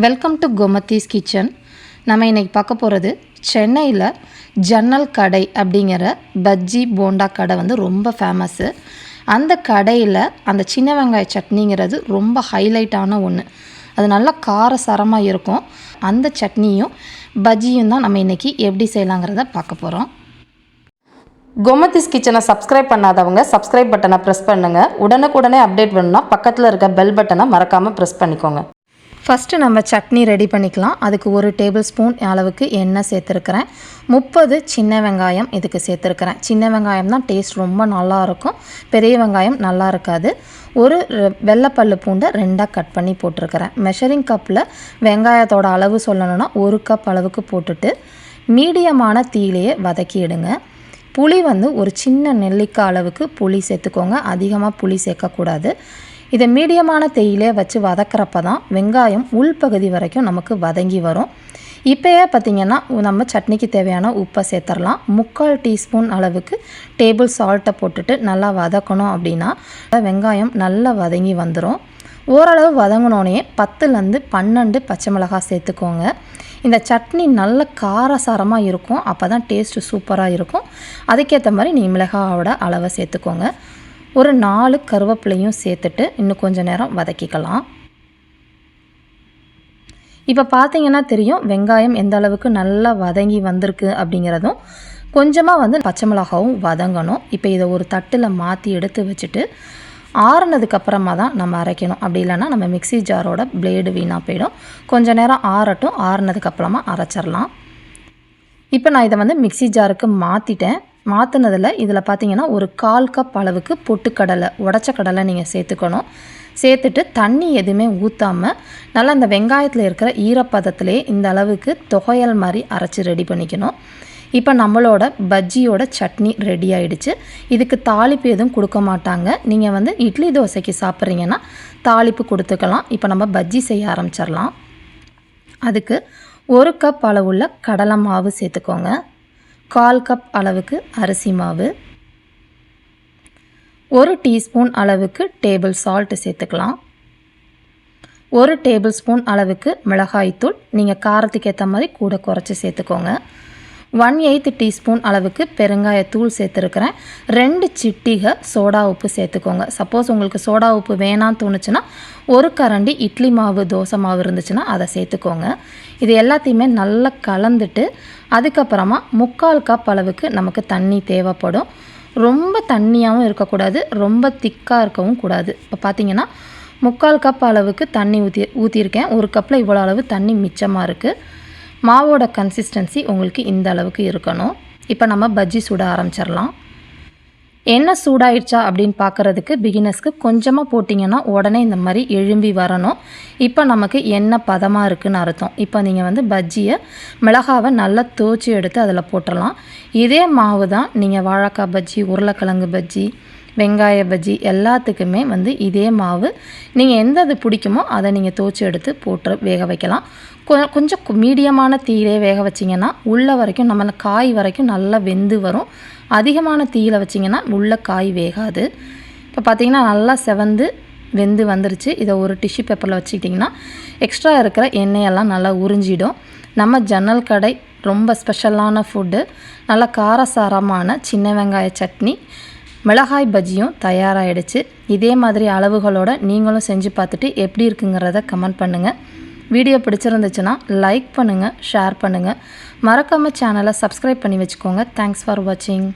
Welcome to Gomathi's kitchen. நம்ம இன்றைக்கி பார்க்க போகிறது சென்னையில் ஜன்னல் கடை அப்படிங்கிற பஜ்ஜி போண்டா கடை வந்து ரொம்ப ஃபேமஸ்ஸு. அந்த கடையில் அந்த சின்ன வெங்காய சட்னிங்கிறது ரொம்ப ஹைலைட்டான ஒன்று. அது நல்லா காரசாரமாக இருக்கும். அந்த சட்னியும் பஜ்ஜியும் தான் நம்ம இன்றைக்கி எப்படி செய்யலாங்கிறத பார்க்க போகிறோம். கோமதிஸ் கிச்சனை சப்ஸ்கிரைப் பண்ணாதவங்க சப்ஸ்கிரைப் பட்டனை ப்ரெஸ் பண்ணுங்கள். உடனுக்குடனே அப்டேட் வேணும்னா பக்கத்தில் இருக்க பெல் பட்டனை மறக்காமல் ப்ரெஸ் பண்ணிக்கோங்க. ஃபஸ்ட்டு நம்ம சட்னி ரெடி பண்ணிக்கலாம். அதுக்கு 1 டேபிள் ஸ்பூன் அளவுக்கு எண்ணெய் சேர்த்துருக்கிறேன். 30 சின்ன வெங்காயம் இதுக்கு சேர்த்துருக்கிறேன். சின்ன வெங்காயம் தான் டேஸ்ட் ரொம்ப நல்லாயிருக்கும், பெரிய வெங்காயம் நல்லா இருக்காது. ஒரு வெள்ளைப்பல்லு பூண்டை 2ஆக கட் பண்ணி போட்டிருக்கிறேன். மெஷரிங் கப்பில் வெங்காயத்தோட அளவு சொல்லணுன்னா 1 கப் அளவுக்கு போட்டுட்டு மீடியமான தீயிலேயே வதக்கிடுங்க. புளி வந்து ஒரு சின்ன நெல்லிக்காய் அளவுக்கு புளி சேர்த்துக்கோங்க. அதிகமாக புளி சேர்க்கக்கூடாது. இதை மீடியமான தேயிலே வச்சு வதக்கிறப்ப தான் வெங்காயம் உள்பகுதி வரைக்கும் நமக்கு வதங்கி வரும். இப்போயே பார்த்திங்கன்னா நம்ம சட்னிக்கு தேவையான உப்பை சேர்த்துடலாம். 3/4 டீஸ்பூன் அளவுக்கு டேபிள் சால்ட்டை போட்டுட்டு நல்லா வதக்கணும். அப்படின்னா வெங்காயம் நல்லா வதங்கி வந்துடும். ஓரளவு வதங்கினோடனே 10லேருந்து 12 பச்சை மிளகாய் சேர்த்துக்கோங்க. இந்த சட்னி நல்ல காரசாரமாக இருக்கும். அப்போ தான் டேஸ்ட்டு சூப்பராக இருக்கும். அதுக்கேற்ற மாதிரி நீங்கள் மிளகாயோட அளவை சேர்த்துக்கோங்க. ஒரு 4 கருவேப்பிலையும் சேர்த்துட்டு இன்னும் கொஞ்சம் நேரம் வதக்கிக்கலாம். இப்போ பார்த்தீங்கன்னா தெரியும் வெங்காயம் எந்த அளவுக்கு நல்லா வதங்கி வந்திருக்கு அப்படிங்கிறதும். கொஞ்சமாக வந்து பச்சை மிளகாவும் வதங்கணும். இப்போ இதை ஒரு தட்டில் மாற்றி எடுத்து வச்சுட்டு ஆறுனதுக்கப்புறமா தான் நம்ம அரைக்கணும். அப்படி இல்லைன்னா நம்ம மிக்ஸி ஜாரோட பிளேடு வீணாக போயிடும். கொஞ்சம் நேரம் ஆறட்டும். ஆறுனதுக்கப்புறமா அரைச்சிடலாம். இப்போ நான் இதை வந்து மிக்ஸி ஜாருக்கு மாற்றிட்டேன். மாற்றினதில் இதில் பார்த்தீங்கன்னா ஒரு 1/4 கப் அளவுக்கு பொட்டுக்கடலை, உடச்ச கடலை நீங்கள் சேர்த்துக்கணும். சேர்த்துட்டு தண்ணி எதுவுமே ஊற்றாமல் நல்லா இந்த வெங்காயத்தில் இருக்கிற ஈரப்பதத்திலே இந்த அளவுக்கு தொகையல் மாதிரி அரைச்சி ரெடி பண்ணிக்கணும். இப்போ நம்மளோட பஜ்ஜியோட சட்னி ரெடி ஆகிடுச்சு. இதுக்கு தாளிப்பு எதுவும் கொடுக்க மாட்டாங்க. நீங்கள் வந்து இட்லி தோசைக்கு சாப்பிட்றீங்கன்னா தாளிப்பு கொடுத்துக்கலாம். இப்போ நம்ம பஜ்ஜி செய்ய ஆரம்பிச்சிடலாம். அதுக்கு 1 கப் அளவுள்ள கடலை மாவு சேர்த்துக்கோங்க. 1/4 கப் அளவுக்கு அரிசி மாவு, 1 டீஸ்பூன் அளவுக்கு டேபிள் சால்ட் சேர்த்துக்கலாம். 1 டேபிள் ஸ்பூன் அளவுக்கு மிளகாய்த்தூள், நீங்கள் காரத்துக்கு ஏற்ற மாதிரி கூட குறைச்சி சேர்த்துக்கோங்க. 1/8 டீஸ்பூன் அளவுக்கு பெருங்காயத்தூள் சேர்த்துருக்கிறேன். 2 சிட்டிகை சோடா உப்பு சேர்த்துக்கோங்க. சப்போஸ் உங்களுக்கு சோடா உப்பு வேணான்னு தோணுச்சுன்னா 1 கரண்டி இட்லி மாவு தோசை மாவு இருந்துச்சுன்னா அதை சேர்த்துக்கோங்க. இது எல்லாத்தையுமே நல்லா கலந்துட்டு அதுக்கப்புறமா 3/4 கப் அளவுக்கு நமக்கு தண்ணி தேவைப்படும். ரொம்ப தண்ணியாகவும் இருக்கக்கூடாது, ரொம்ப திக்காக இருக்கவும் கூடாது. இப்போ பார்த்தீங்கன்னா 3/4 கப் அளவுக்கு தண்ணி ஊற்றிருக்கேன். 1 கப்பில் இவ்வளோ அளவு தண்ணி மிச்சமாக இருக்குது. மாவோட கன்சிஸ்டன்சி உங்களுக்கு இந்த அளவுக்கு இருக்கணும். இப்போ நம்ம பஜ்ஜி சுட ஆரம்பிச்சிடலாம். எண்ணெய் சூடாயிடுச்சா அப்படின்னு பார்க்குறதுக்கு பிகினர்ஸ்க்கு கொஞ்சமாக போட்டிங்கன்னா உடனே இந்த மாதிரி எழும்பி வரணும். இப்போ நமக்கு எண்ணெய் பதமாக இருக்குதுன்னு அர்த்தம். இப்போ நீங்கள் வந்து பஜ்ஜியை மிளகாவை நல்லா தோச்சி எடுத்து அதில் போட்டுடலாம். இதே மாவு தான் நீங்கள் வாழைக்காய் பஜ்ஜி, உருளைக்கிழங்கு பஜ்ஜி, வெங்காய பஜ்ஜி எல்லாத்துக்குமே வந்து இதே மாவு. நீங்கள் எந்த இது பிடிக்குமோ அதை நீங்கள் தோச்சி எடுத்து போட்டு வேக வைக்கலாம். கொஞ்சம் மீடியமான தீயிலே வேக வச்சிங்கன்னா உள்ள வரைக்கும் நம்ம காய் வரைக்கும் நல்லா வெந்து வரும். அதிகமான தீயில் வச்சிங்கன்னா உள்ள காய் வேகாது. இப்போ பார்த்திங்கன்னா நல்லா செவந்து வெந்து வந்துருச்சு. இதை ஒரு டிஷ்யூ பேப்பரில் வச்சுக்கிட்டிங்கன்னா எக்ஸ்ட்ரா இருக்கிற எண்ணெயெல்லாம் நல்லா உறிஞ்சிடும். நம்ம ஜன்னல் கடை ரொம்ப ஸ்பெஷலான ஃபுட்டு. நல்லா காரசாரமான சின்ன வெங்காய சட்னி, மிளகாய் பஜ்ஜியும் தயாராகிடுச்சு. இதே மாதிரி அளவுகளோடு நீங்களும் செஞ்சு பார்த்துட்டு எப்படி இருக்குங்கிறத கமெண்ட் பண்ணுங்கள். வீடியோ பிடிச்சிருந்துச்சுன்னா லைக் பண்ணுங்கள், ஷேர் பண்ணுங்கள். மறக்காமல் சேனலை சப்ஸ்கிரைப் பண்ணி வச்சுக்கோங்க. தேங்க்ஸ் ஃபார் வாட்சிங்.